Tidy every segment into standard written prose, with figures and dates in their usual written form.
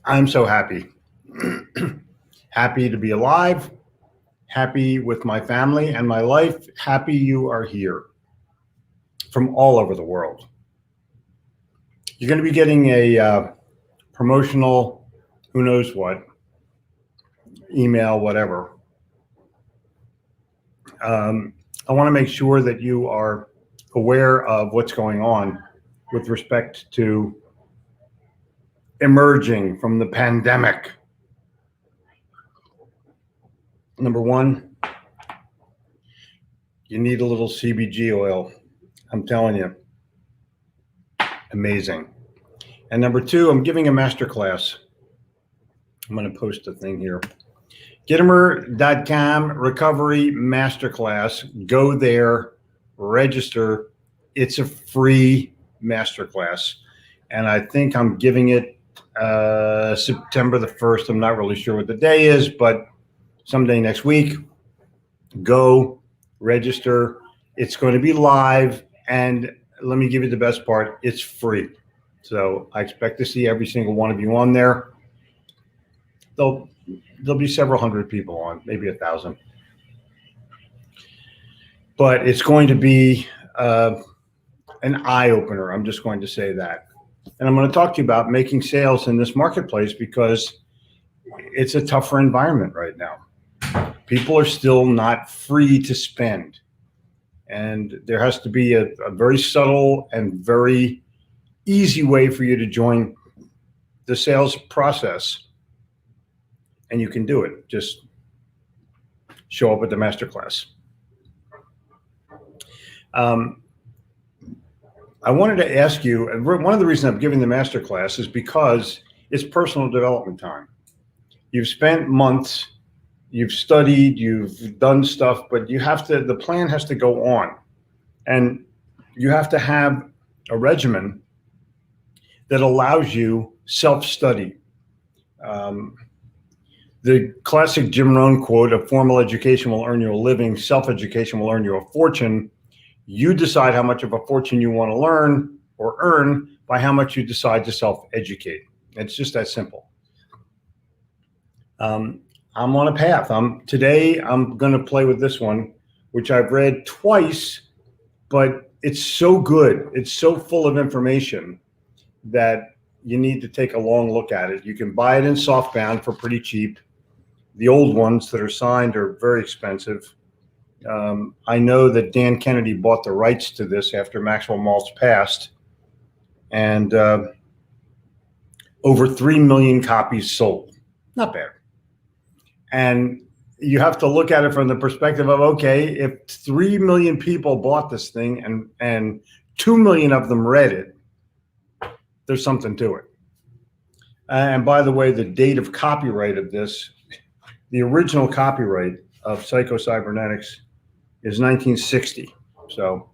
I'm so happy. Happy to be alive, happy with my family and my life, happy you are here from all over the world. You're going to be getting a promotional, who knows what, email, whatever. I want to make sure that you are aware of what's going on with respect to emerging from the pandemic. Number one, you need a little CBG oil. I'm telling you, amazing. And number two, I'm giving a master class. I'm going to post a thing here. Gittimer.com recovery masterclass. Go there, register. It's a free masterclass. And I think I'm giving it September the 1st. I'm not really sure what the day is, but someday next week. Go register. It's going to be live. And let me give you the best part. It's free. So I expect to see every single one of you on there. There'll be several hundred people on, maybe 1,000. But it's going to be an eye opener. I'm just going to say that. And I'm going to talk to you about making sales in this marketplace because it's a tougher environment right now. People are still not free to spend. And there has to be a very subtle and very easy way for you to join the sales process. And you can do it. Just show up at the masterclass. I wanted to ask you, one of the reasons I'm giving the masterclass is because it's personal development time. You've spent months, you've studied, you've done stuff, but the plan has to go on. And you have to have a regimen that allows you self-study. The classic Jim Rohn quote, "A formal education will earn you a living, self-education will earn you a fortune." You decide how much of a fortune you want to learn or earn by how much you decide to self-educate. It's just that simple. I'm on a path. Today I'm going to play with this one, which I've read twice, but it's so good. It's so full of information that you need to take a long look at it. You can buy it in softbound for pretty cheap. The old ones that are signed are very expensive. I know that Dan Kennedy bought the rights to this after Maxwell Maltz passed, and over 3 million copies sold. Not bad. And you have to look at it from the perspective of, okay, if 3 million people bought this thing and 2 million of them read it, there's something to it. And by the way, the date of copyright of this, the original copyright of Psycho-Cybernetics is 1960. So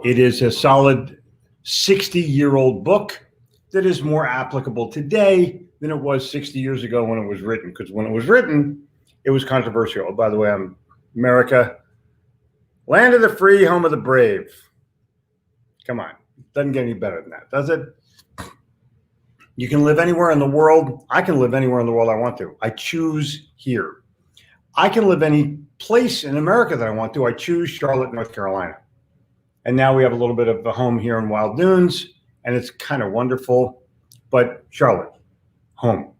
it is a solid 60-year-old book that is more applicable today than it was 60 years ago when it was written. Because when it was written, it was controversial. Oh, by the way, I'm America, land of the free, home of the brave. Come on. Doesn't get any better than that, does it? You can live anywhere in the world. I can live anywhere in the world I want to. I choose here. I can live any place in America that I want to. I choose Charlotte, North Carolina. And now we have a little bit of a home here in Wild Dunes, and it's kind of wonderful. But Charlotte, home.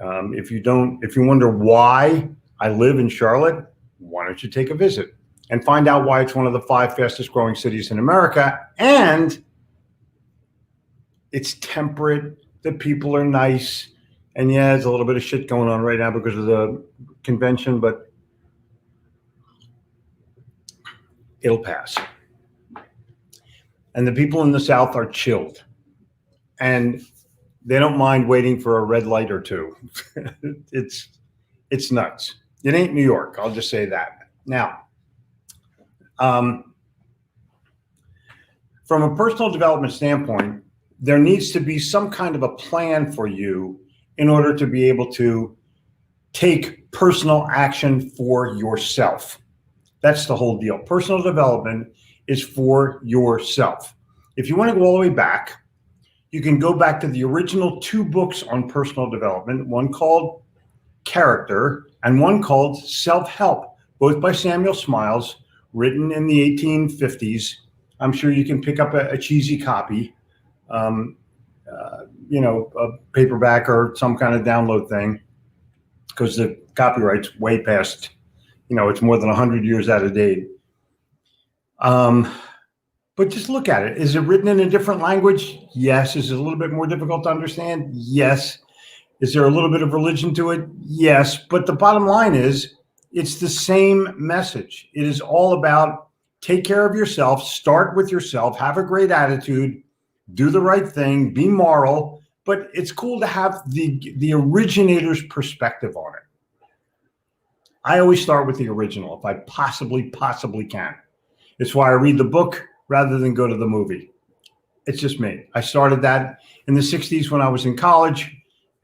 If you wonder why I live in Charlotte, why don't you take a visit and find out why it's one of the 5 fastest growing cities in America, and it's temperate. The people are nice. And yeah, there's a little bit of shit going on right now because of the convention, but it'll pass. And the people in the South are chilled. And they don't mind waiting for a red light or two. It's nuts. It ain't New York. I'll just say that. Now, from a personal development standpoint, there needs to be some kind of a plan for you in order to be able to take personal action for yourself. That's the whole deal. Personal development is for yourself. If you want to go all the way back, you can go back to the original 2 books on personal development, one called Character and one called Self-Help, both by Samuel Smiles, written in the 1850s. I'm sure you can pick up a cheesy copy, a paperback or some kind of download thing, because the copyright's way past, it's more than 100 years out of date. But just look at it. Is it written in a different language? Yes. Is it a little bit more difficult to understand? Yes. Is there a little bit of religion to it? Yes. But the bottom line is, it's the same message. It is all about take care of yourself, start with yourself, have a great attitude, do the right thing, be moral. But it's cool to have the originator's perspective on it. I always start with the original if I possibly can. It's why I read the book rather than go to the movie. It's just me. I started that in the 60s when I was in college,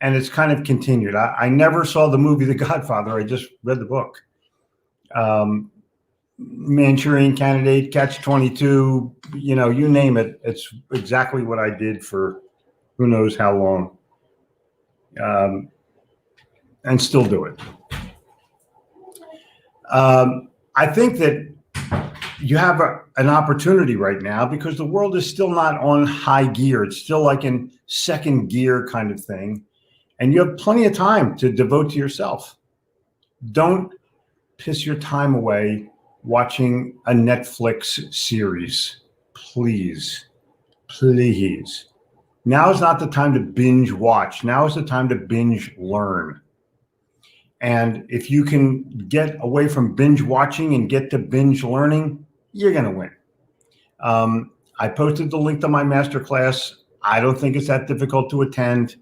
and it's kind of continued. I never saw the movie The Godfather. I just read the book. Manchurian Candidate, Catch-22, you name it. It's exactly what I did for who knows how long, and still do it. I think that you have an opportunity right now because the world is still not on high gear. It's still like in second gear kind of thing. And you have plenty of time to devote to yourself. Don't piss your time away watching a Netflix series. Please. Now is not the time to binge watch. Now is the time to binge learn. And if you can get away from binge watching and get to binge learning, you're going to win. I posted the link to my masterclass. I don't think it's that difficult to attend.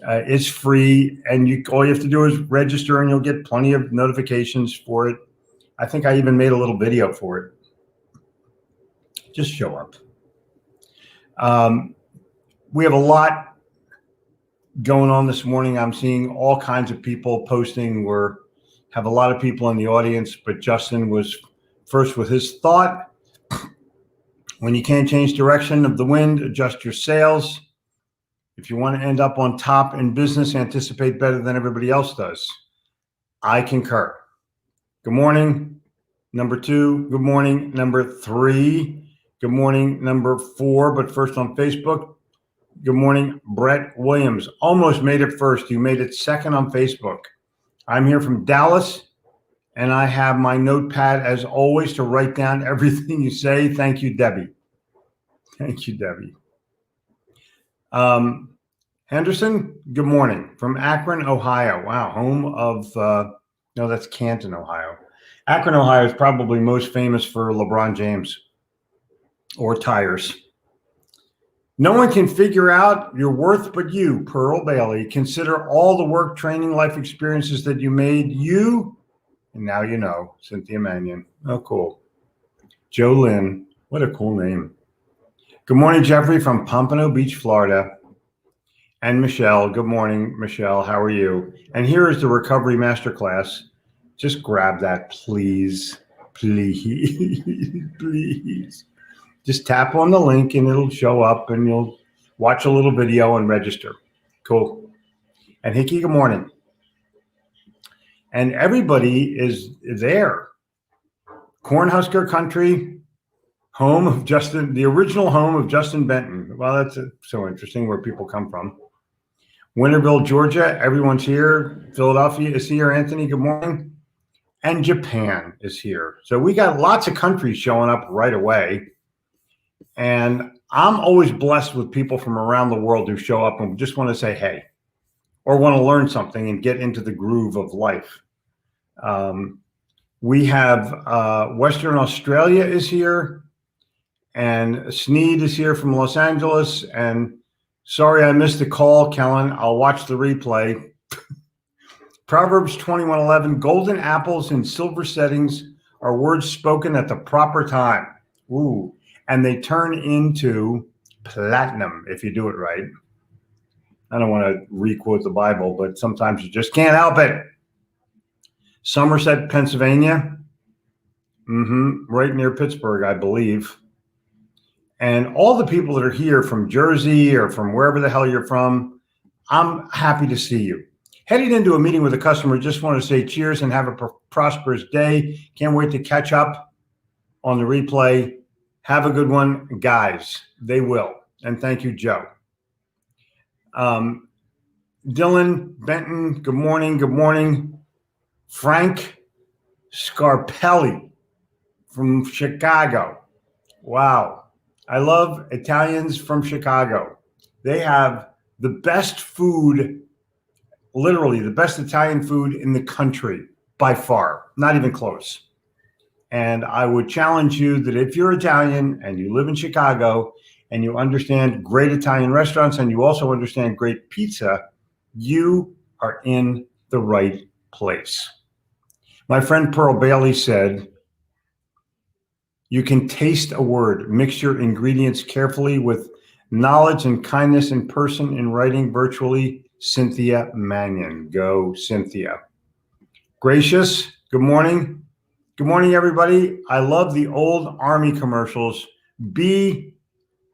It's free, and all you have to do is register, and you'll get plenty of notifications for it. I think I even made a little video for it. Just show up. We have a lot going on this morning. I'm seeing all kinds of people posting. We have a lot of people in the audience, but Justin was first with his thought. When you can't change direction of the wind, adjust your sails. If you want to end up on top in business, anticipate better than everybody else does. I concur. Good morning, number 2. Good morning, number 3. Good morning, number 4. But first on Facebook, good morning, Brett Williams. Almost made it first. You made it second on Facebook. I'm here from Dallas, and I have my notepad, as always, to write down everything you say. Thank you, Debbie. Thank you, Debbie. Henderson, good morning. From Akron, Ohio. Wow, home of, no, that's Canton, Ohio. Akron, Ohio is probably most famous for LeBron James or tires. No one can figure out your worth but you, Pearl Bailey. Consider all the work, training, life experiences that you made you, and now you know. Cynthia Mannion. Oh, cool. Joe Lynn. What a cool name. Good morning, Jeffrey from Pompano Beach, Florida. And Michelle. Good morning, Michelle. How are you? And here is the Recovery Masterclass. Just grab that, please. Please. Just tap on the link and it'll show up, and you'll watch a little video and register. Cool. And Hickey, good morning. And everybody is there. Cornhusker Country, home of Justin, the original home of Justin Benton. Well, that's so interesting where people come from. Winterville, Georgia, everyone's here. Philadelphia is here. Anthony, good morning. And Japan is here. So we got lots of countries showing up right away. And I'm always blessed with people from around the world who show up and just want to say hey, or want to learn something and get into the groove of life. We have Western Australia is here, and Sneed is here from Los Angeles. And sorry I missed the call, Kellen. I'll watch the replay. Proverbs 21:11, golden apples in silver settings are words spoken at the proper time. Ooh. And they turn into platinum if you do it right. I don't want to re-quote the Bible, but sometimes you just can't help it. Somerset, Pennsylvania. Right near Pittsburgh, I believe. And all the people that are here from Jersey or from wherever the hell you're from, I'm happy to see you. Heading into a meeting with a customer, just want to say cheers and have a prosperous day. Can't wait to catch up on the replay. Have a good one, guys. They will. And thank you, Joe. Dylan Benton, good morning. Good morning. Frank Scarpelli from Chicago. Wow. I love Italians from Chicago. They have the best food, literally the best Italian food in the country by far, not even close. And I would challenge you that if you're Italian and you live in Chicago and you understand great Italian restaurants and you also understand great pizza, you are in the right place. My friend Pearl Bailey said, you can taste a word, mix your ingredients carefully with knowledge and kindness in person, in writing, virtually. Cynthia Mannion. Go, Cynthia. Gracious, good morning. Good morning, everybody. I love the old Army commercials. Be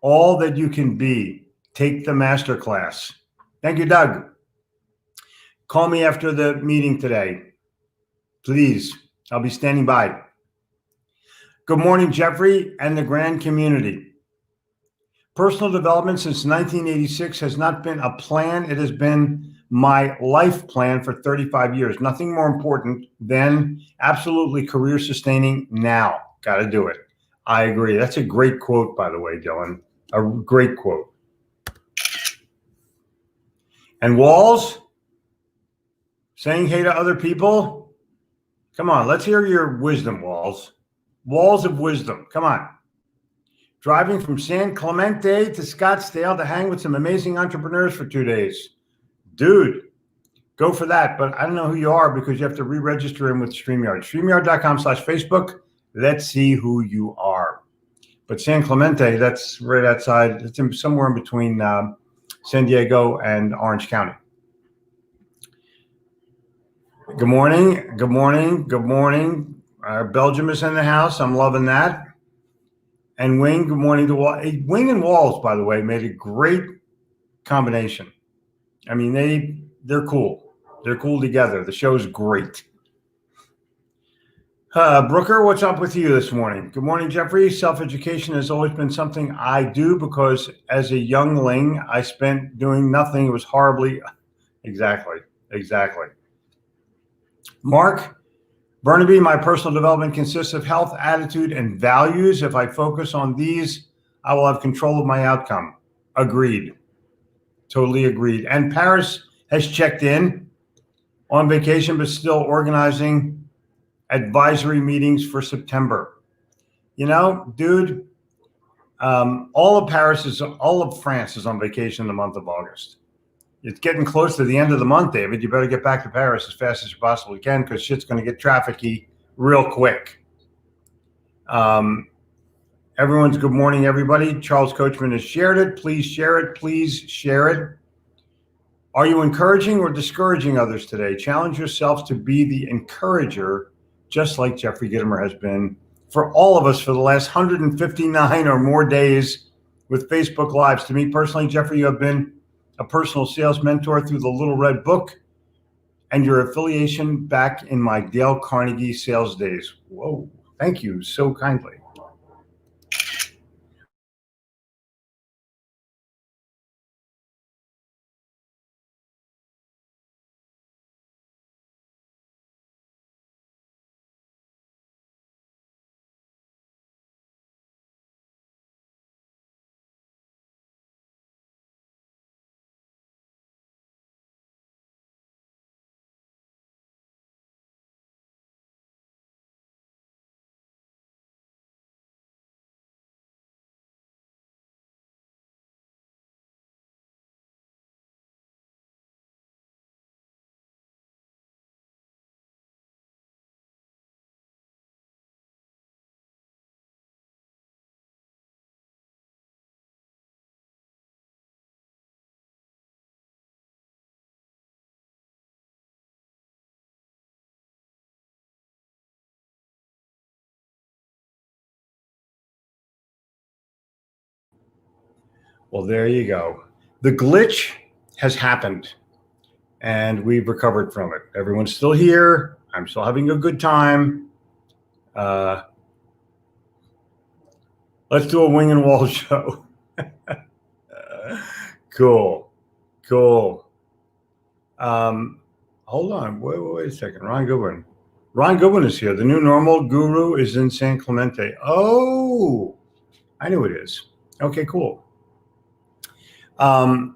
all that you can be. Take the master class. Thank you, Doug. Call me after the meeting today. Please, I'll be standing by. Good morning, Jeffrey and the grand community. Personal development since 1986 has not been a plan. It has been my life plan for 35 years. Nothing more important than absolutely career sustaining now. Got to do it. I agree. That's a great quote, by the way, Dylan. A great quote. And Walls, saying hey to other people. Come on, let's hear your wisdom, Walls. Walls of wisdom. Come on. Driving from San Clemente to Scottsdale to hang with some amazing entrepreneurs for 2 days. Dude, go for that. But I don't know who you are because you have to re-register in with StreamYard. StreamYard.com/Facebook. Let's see who you are. But San Clemente, that's right outside. It's somewhere in between San Diego and Orange County. Good morning. Good morning. Good morning. Belgium is in the house. I'm loving that. And Wing, good morning to Wall. Wing and Walls, by the way, made a great combination. I mean, they're cool. They're cool together. The show's great. Brooker, what's up with you this morning? Good morning, Jeffrey. Self-education has always been something I do because as a youngling, I spent doing nothing. It was horribly. Exactly. Mark Burnaby, my personal development consists of health, attitude, and values. If I focus on these, I will have control of my outcome. Agreed. Totally agreed. And Paris has checked in on vacation, but still organizing advisory meetings for September. You know, dude, all of France is on vacation in the month of August. It's getting close to the end of the month, David. You better get back to Paris as fast as you possibly can because shit's going to get trafficky real quick. Everyone's good morning, everybody. Charles Coachman has shared it. Please share it. Please share it. Are you encouraging or discouraging others today? Challenge yourself to be the encourager, just like Jeffrey Gitomer has been for all of us for the last 159 or more days with Facebook Lives. To me personally, Jeffrey, you have been a personal sales mentor through the Little Red Book and your affiliation back in my Dale Carnegie sales days. Whoa, thank you so kindly. Well, there you go. The glitch has happened, and we've recovered from it. Everyone's still here. I'm still having a good time. Let's do a wing and wall show. Cool. Hold on. Wait a second. Ron Goodwin is here. The new normal guru is in San Clemente. Oh, I knew it is. Okay, cool. It's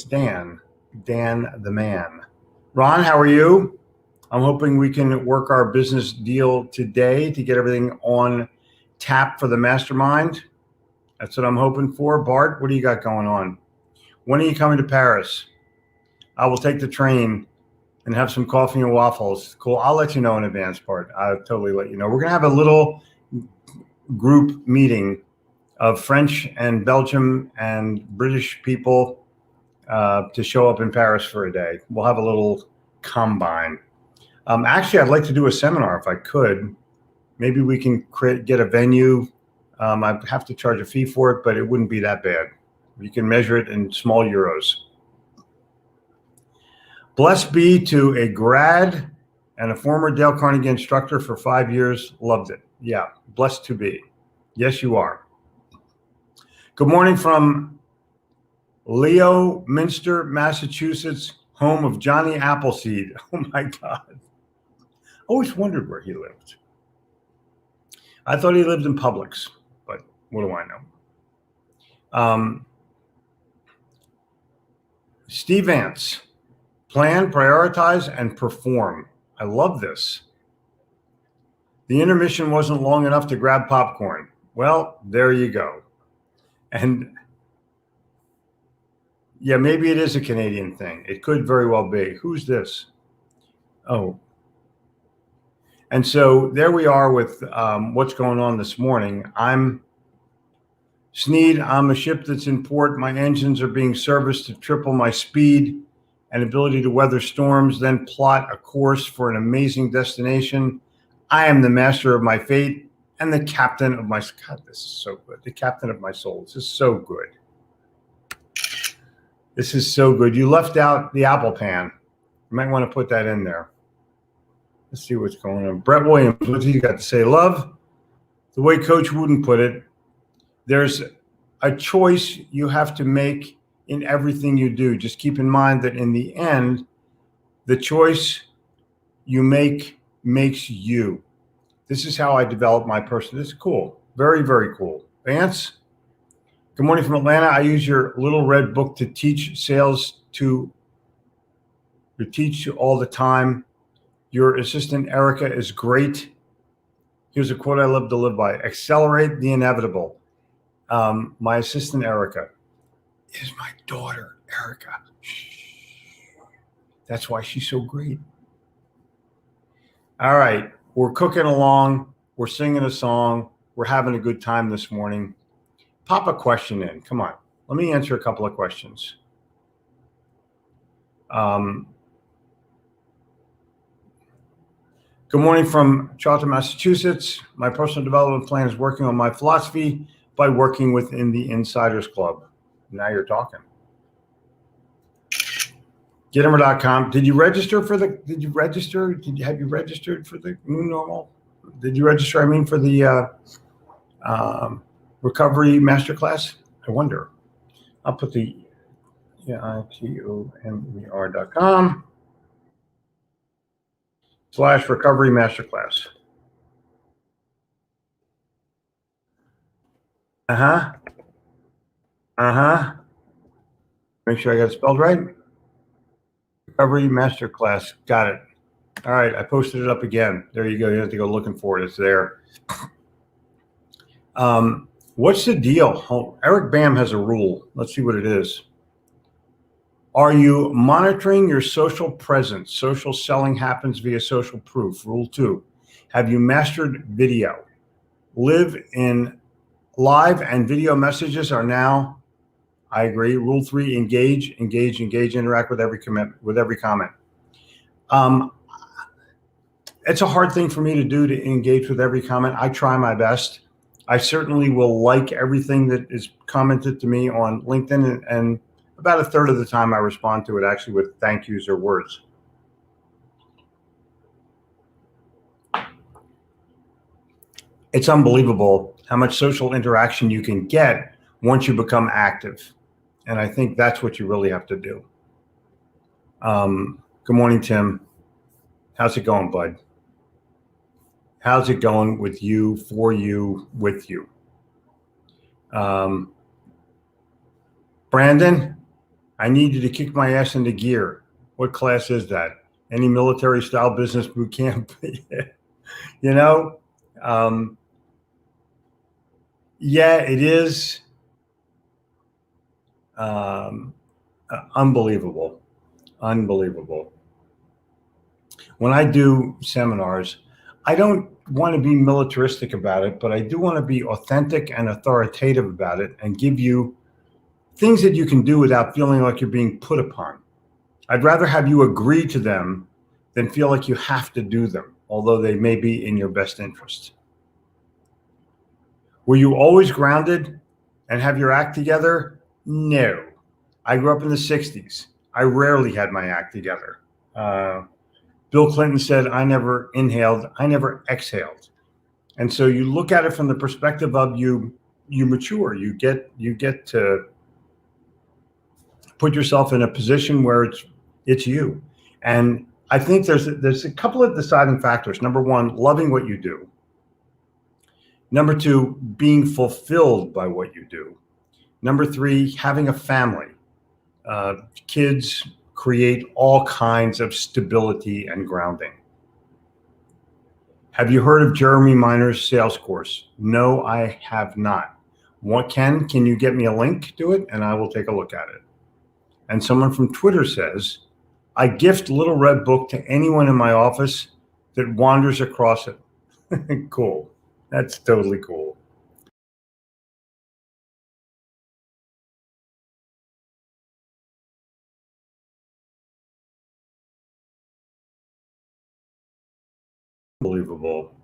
Dan the man. Ron, how are you? I'm hoping we can work our business deal today to get everything on tap for the mastermind. That's what I'm hoping for. Bart, what do you got going on? When are you coming to Paris? I will take the train and have some coffee and waffles. Cool. I'll let you know in advance, Bart. I'll totally let you know. We're going to have a little group meeting of French and Belgium and British people to show up in Paris for a day. We'll have a little combine. Actually, I'd like to do a seminar if I could. Maybe we can get a venue. I'd have to charge a fee for it, but it wouldn't be that bad. You can measure it in small euros. Blessed be to a grad and a former Dale Carnegie instructor for 5 years. Loved it. Yeah, blessed to be. Yes, you are. Good morning from Leominster, Massachusetts, home of Johnny Appleseed. Oh my God. Always wondered where he lived. I thought he lived in Publix, but what do I know? Steve Vance, plan, prioritize, and perform. I love this. The intermission wasn't long enough to grab popcorn. Well, there you go. And yeah, maybe it is a Canadian thing. It could very well be. Who's this? Oh. And so there we are with what's going on this morning. I'm Sneed. I'm a ship that's in port. My engines are being serviced to triple my speed and ability to weather storms, then plot a course for an amazing destination. I am the master of my fate and the captain of my... God, this is so good. The captain of my soul. This is so good. This is so good. You left out the apple pan. You might want to put that in there. Let's see what's going on. Brett Williams, what do you got to say? Love, the way Coach Wooden put it, there's a choice you have to make in everything you do. Just keep in mind that in the end, the choice you make makes you. This is how I develop my person. This is cool. Very, very cool. Vance, good morning from Atlanta. I use your little red book to teach sales to teach all the time. Your assistant, Erica, is great. Here's a quote I love to live by. Accelerate the inevitable. My assistant, Erica, is my daughter, Erica. That's why she's so great. All right. We're cooking along. We're singing a song. We're having a good time this morning. Pop a question in. Come on. Let me answer a couple of questions. Good morning from Charlton, Massachusetts. My personal development plan is working on my philosophy by working within the Insiders Club. Now you're talking. Gittimer.com. Did you register for the, have you registered for the new normal? Did you register, for the recovery masterclass? I wonder. I'll put the itomer.com/recovery masterclass. Make sure I got it spelled right. Recovery masterclass. Got it. All right. I posted it up again. There you go. You have to go looking for it. It's there. What's the deal? Oh, Eric Bam has a rule. Let's see what it is. Are you monitoring your social presence? Social selling happens via social proof. Rule 2. Have you mastered video? Live and video messages are now, I agree. Rule 3, engage, interact with every comment. It's a hard thing for me to do, to engage with every comment. I try my best. I certainly will like everything that is commented to me on LinkedIn, and about a third of the time I respond to it actually with thank yous or words. It's unbelievable how much social interaction you can get once you become active. And I think that's what you really have to do. Good morning, Tim. How's it going, bud? How's it going with you, for you, with you? Brandon, I need you to kick my ass into gear. What class is that? Any military style business boot camp? You know, yeah, it is unbelievable. Unbelievable. When I do seminars, I don't want to be militaristic about it, but I do want to be authentic and authoritative about it and give you things that you can do without feeling like you're being put upon. I'd rather have you agree to them than feel like you have to do them, although they may be in your best interest. Were you always grounded and have your act together? No. I grew up in the 60s. I rarely had my act together. Bill Clinton said, I never inhaled, I never exhaled. And so you look at it from the perspective of you mature, you get to put yourself in a position where it's you. And I think there's a couple of deciding factors. Number one, loving what you do. Number two, being fulfilled by what you do. Number three, having a family. Kids create all kinds of stability and grounding. Have you heard of Jeremy Miner's sales course? No, I have not. Can you get me a link to it? And I will take a look at it. And someone from Twitter says, I gift Little Red Book to anyone in my office that wanders across it. Cool. That's totally cool. Unbelievable.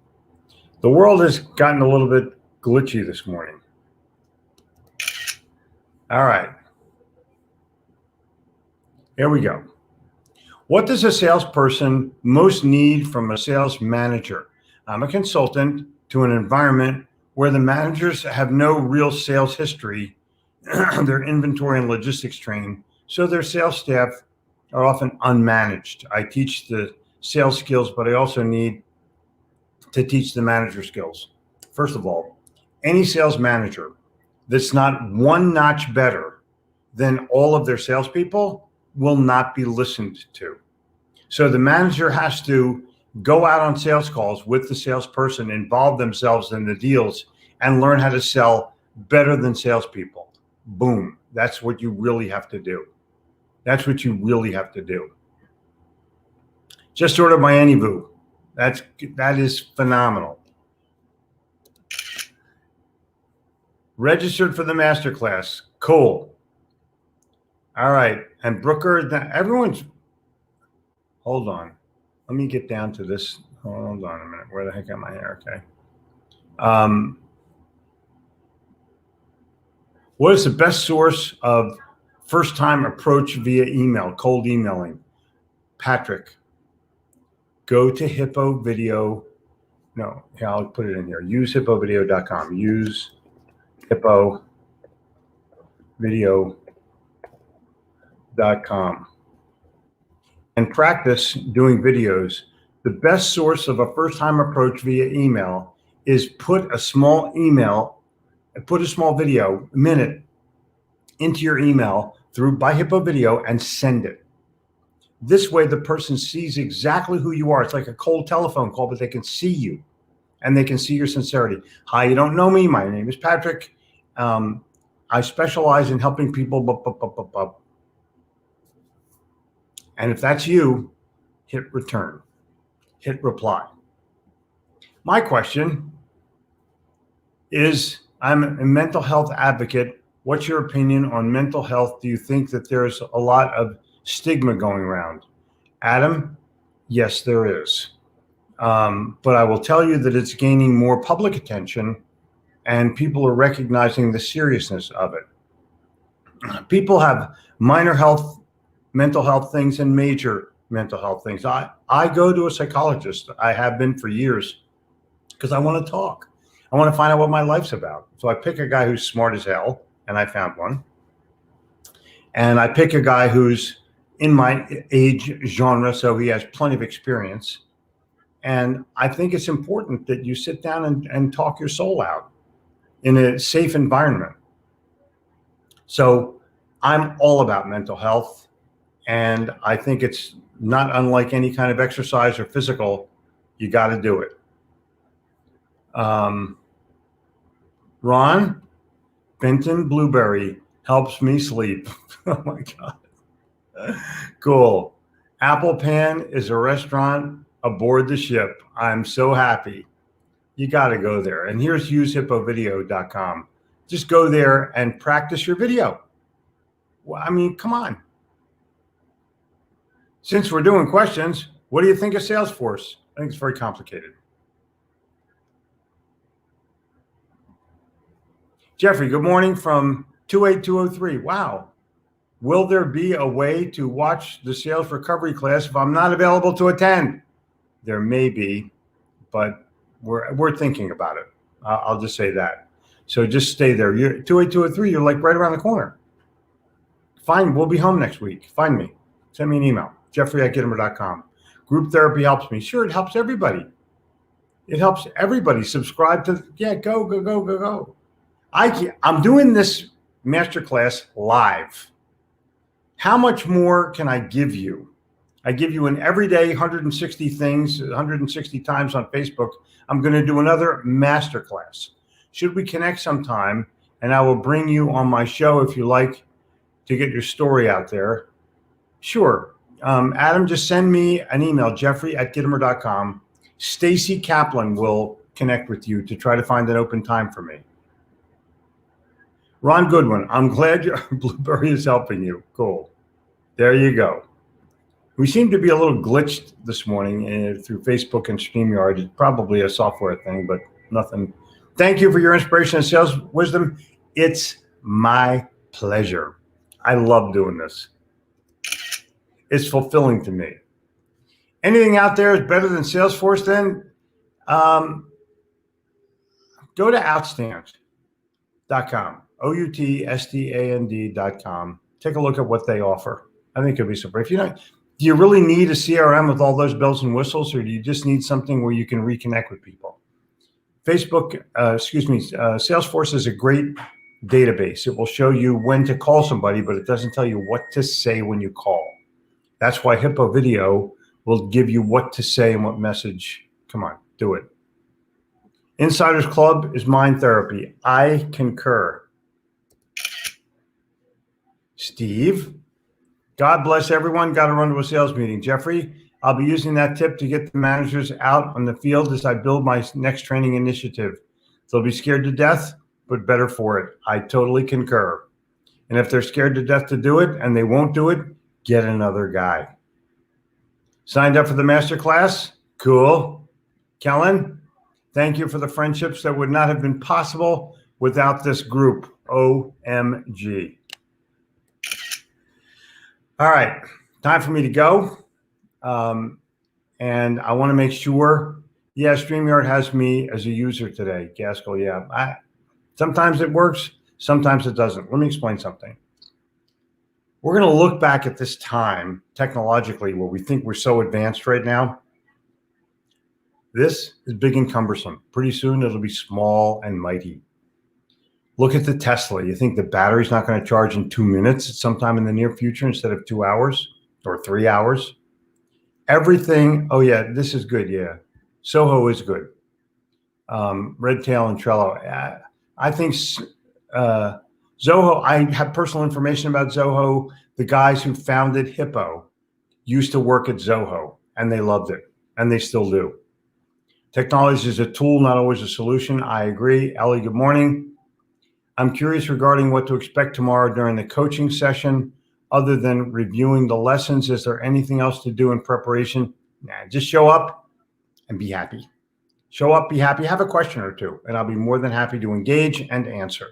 The world has gotten a little bit glitchy this morning. All right. Here we go. What does a salesperson most need from a sales manager? I'm a consultant to an environment where the managers have no real sales history. They're inventory and logistics trained, so their sales staff are often unmanaged. I teach the sales skills, but I also need to teach the manager skills. First of all, any sales manager that's not one notch better than all of their salespeople will not be listened to. So the manager has to go out on sales calls with the salesperson, involve themselves in the deals, and learn how to sell better than salespeople. Boom. That's what you really have to do. That's what you really have to do. Just ordered my AnyVoo. That is phenomenal. Registered for the masterclass. Cool. All right. And Brooker, everyone's, hold on. Let me get down to this. Hold on a minute. Where the heck am I here? Okay. What is the best source of first-time approach via email, cold emailing? Patrick, go to Hippo Video. No, here, I'll put it in here. Use hippovideo.com. Use hippovideo.com. And practice doing videos. The best source of a first-time approach via email is put a small video, a minute, into your email by Hippo Video and send it. This way, the person sees exactly who you are. It's like a cold telephone call, but they can see you and they can see your sincerity. Hi, you don't know me. My name is Patrick. I specialize in helping people. And if that's you, hit return, hit reply. My question is, I'm a mental health advocate. What's your opinion on mental health? Do you think that there's a lot of stigma going around? Adam, yes, there is. But I will tell you that it's gaining more public attention and people are recognizing the seriousness of it. People have minor health, mental health things and major mental health things. I go to a psychologist. I have been for years because I want to talk. I want to find out what my life's about. So I pick a guy who's smart as hell, and I found one. And I pick a guy who's in my age genre, so he has plenty of experience. And I think it's important that you sit down and talk your soul out in a safe environment. So I'm all about mental health, and I think it's not unlike any kind of exercise or physical. You got to do it. Ron Benton Blueberry helps me sleep. Oh my God. Cool. Apple Pan is a restaurant aboard the ship. I'm so happy. You got to go there. And here's usehippovideo.com. Just go there and practice your video. Well, I mean, come on. Since we're doing questions, what do you think of Salesforce? I think it's very complicated. Jeffrey, good morning from 28203. Wow. Will there be a way to watch the sales recovery class if I'm not available to attend? There may be, but we're thinking about it. I'll just say that. So just stay there. You're 28203. You're like right around the corner. Fine. We'll be home next week. Find me. Send me an email. Jeffrey@Gitomer.com. Group therapy helps me. Sure, it helps everybody. It helps everybody. Subscribe to, go. I'm doing this masterclass live. How much more can I give you? I give you an everyday 160 things, 160 times on Facebook. I'm going to do another masterclass. Should we connect sometime? And I will bring you on my show if you like to get your story out there. Sure. Adam, just send me an email, Jeffrey@Gitomer.com. Stacy Kaplan will connect with you to try to find an open time for me. Ron Goodwin, I'm glad your Blueberry is helping you. Cool. There you go. We seem to be a little glitched this morning through Facebook and StreamYard. It's probably a software thing, but nothing. Thank you for your inspiration and sales wisdom. It's my pleasure. I love doing this. It's fulfilling to me. Anything out there is better than Salesforce then? Go to Outstand.com. Outstand.com. Take a look at what they offer. I think it'll be super. If you know, do you really need a CRM with all those bells and whistles, or do you just need something where you can reconnect with people? Salesforce is a great database. It will show you when to call somebody, but it doesn't tell you what to say when you call. That's why Hippo Video will give you what to say and what message. Come on, do it. Insiders Club is mind therapy. I concur. Steve, God bless everyone. Got to run to a sales meeting. Jeffrey, I'll be using that tip to get the managers out on the field as I build my next training initiative. They'll be scared to death, but better for it. I totally concur. And if they're scared to death to do it and they won't do it, get another guy. Signed up for the masterclass? Cool. Kellen, thank you for the friendships that would not have been possible without this group. OMG. All right, time for me to go. And I want to make sure, yeah, StreamYard has me as a user today. Gaskell, yeah. Sometimes it works, sometimes it doesn't. Let me explain something. We're going to look back at this time technologically where we think we're so advanced right now. This is big and cumbersome. Pretty soon it'll be small and mighty. Look at the Tesla. You think the battery's not going to charge in 2 minutes sometime in the near future instead of 2 hours or 3 hours? Everything. Oh, yeah, this is good. Yeah. Soho is good. Redtail and Trello. I think Zoho, I have personal information about Zoho. The guys who founded Hippo used to work at Zoho, and they loved it, and they still do. Technology is a tool, not always a solution. I agree. Ellie, good morning. I'm curious regarding what to expect tomorrow during the coaching session. Other than reviewing the lessons, is there anything else to do in preparation? Nah, just show up and be happy. Show up, be happy, have a question or two, and I'll be more than happy to engage and answer.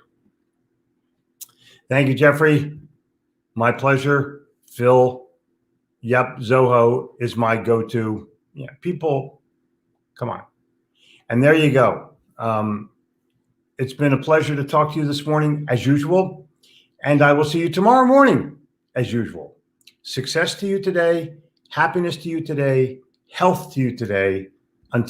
Thank you, Jeffrey. My pleasure. Phil, yep, Zoho is my go-to. Yeah, people, come on. And there you go. It's been a pleasure to talk to you this morning, as usual. And I will see you tomorrow morning, as usual. Success to you today, happiness to you today, health to you today.